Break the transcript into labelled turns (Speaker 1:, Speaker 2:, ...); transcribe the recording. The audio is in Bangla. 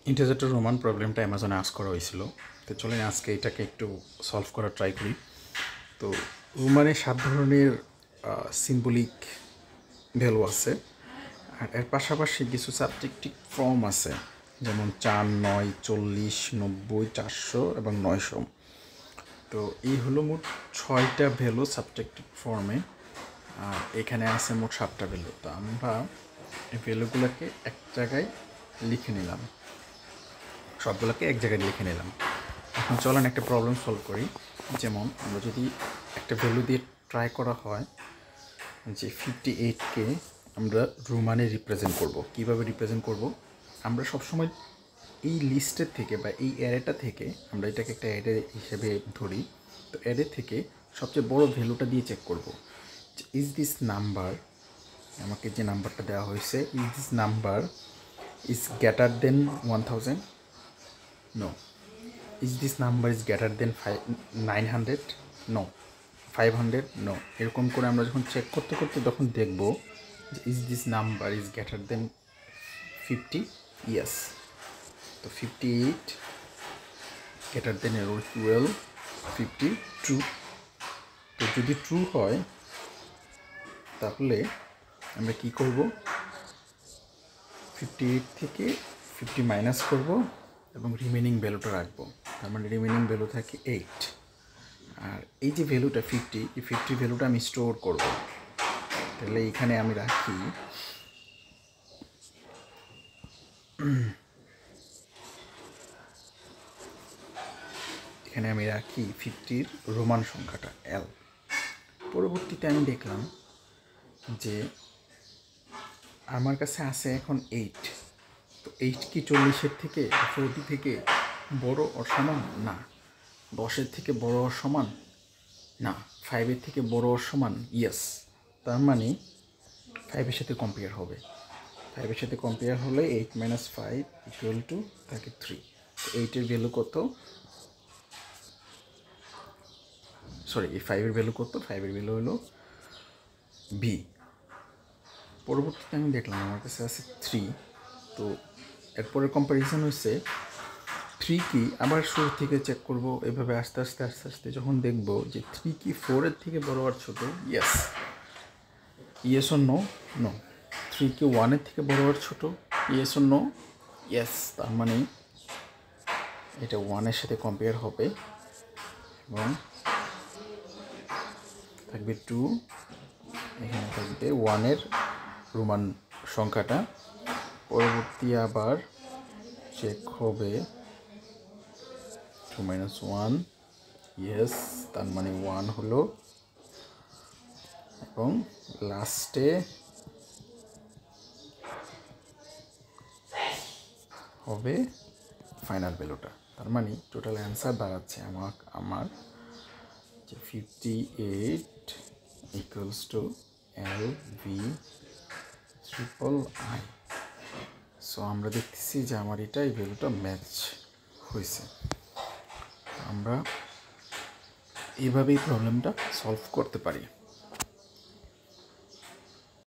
Speaker 1: ইন্টিজার টু রোমান প্রবলেমটা অ্যামাজনে আস্ক করা হয়েছিল। তো চলেন আজকে এটাকে একটু সলভ করার ট্রাই করি। তো রোমানে 7 ধরনের সিম্বলিক ভ্যালু আছে, আর এর পাশাপাশি কিছু সাবজেক্টিভ ফর্ম আছে, যেমন 4, 9, 40, 90, 400 এবং 900। তো এই হলো মোট 6টা ভ্যালু সাবজেক্টিভ ফর্মে, আর এখানে আছে মোট 7টা ভ্যালু। তো আমরা এই ভ্যালুগুলোকে এক জায়গায় লিখে নিলাম, সবগুলোকে এক জায়গায় লিখে নিলাম। এখন চলেন একটা প্রবলেম সলভ করি। যেমন আমরা যদি একটা ভ্যালু দিয়ে ট্রাই করা হয় যে 58কে আমরা রোমানে রিপ্রেজেন্ট করব। কিভাবে রিপ্রেজেন্ট করব? আমরা সবসময় এই লিস্টের থেকে বা এই অ্যারেটা থেকে, আমরা এটাকে একটা অ্যারে হিসেবে ধরি, তো অ্যারে থেকে সবচেয়ে বড় ভ্যালুটা দিয়ে চেক করব। ইজ দিস নাম্বার, আমাকে যে নাম্বারটা দেওয়া হয়েছে, is this number is greater than 1000? No. Is this number is greater than 900? No. 500? No. এরকম করে আমরা যখন চেক করতে করতে তখন দেখব যে is this number is greater then 50? Yes. তো 58 গ্রেটার দেন এর ইকুয়াল 50, ট্রু। তো যদি ট্রু হয় তাহলে আমরা কি করব? 58 থেকে 50 মাইনাস করব এবং রিমেনিং ভ্যালুটা রাখবো। তার মানে রিমেনিং ভ্যালু থাকে 8। আর এই যে ভ্যালুটা 50, এই 50 ভ্যালুটা আমি স্টোর করব। তাহলে এখানে আমি রাখি এখানে আমি রাখি 50-র রোমান সংখ্যাটা L। পরবর্তীতে আমি দেখলাম যে আমার কাছে আছে এখন 8। তো 8 কি 40-এর থেকে 40 থেকে বড় ওর সমান? না। 10-এর থেকে বড় ওর সমান? না। 5-এর থেকে বড় ওর সমান? ইয়েস। তার মানে 5-এর সাথে কম্পেয়ার হবে। 5-এর সাথে কম্পেয়ার হলে 8 - 5 = 33। তো 8-এর ভ্যালু কত? সরি, এই 5-এর ভ্যালু কত? 5-এর ভ্যালু হলো বি। পরবর্তীতে আমি দেখলাম আমার কাছে আছে 3। তো এরপরে কম্প্যারিজন হচ্ছে 3 কি, আবার শুরু থেকে চেক করব। এভাবে আস্তে আস্তে আস্তে আস্তে যখন দেখব যে 3 কি 4-এর থেকে বড় আর ছোট? Yes. Yes or no? No. 3 কি 1-এর থেকে বড় আর ছোট? Yes or no? ইয়েস। তার মানে এটা 1-এর সাথে কম্পেয়ার হবে এবং থাকবে 2, এখানে থাকবে 1-এর রোমান সংখ্যাটা। পরবর্তী আবার চেক হবে 2 - 1, ইয়েস। তার মানে 1 হলো, এবং লাস্টে হবে ফাইনাল ভ্যালুটা। তার মানে টোটাল অ্যান্সার দাঁড়াচ্ছে আমার যে 58 = LV�III। সো আমরা দেখতেছি যে আমার এটা এই ভ্যালুটা ম্যাচ হয়েছে। আমরা এইভাবেই প্রবলেমটা সলভ করতে পারি।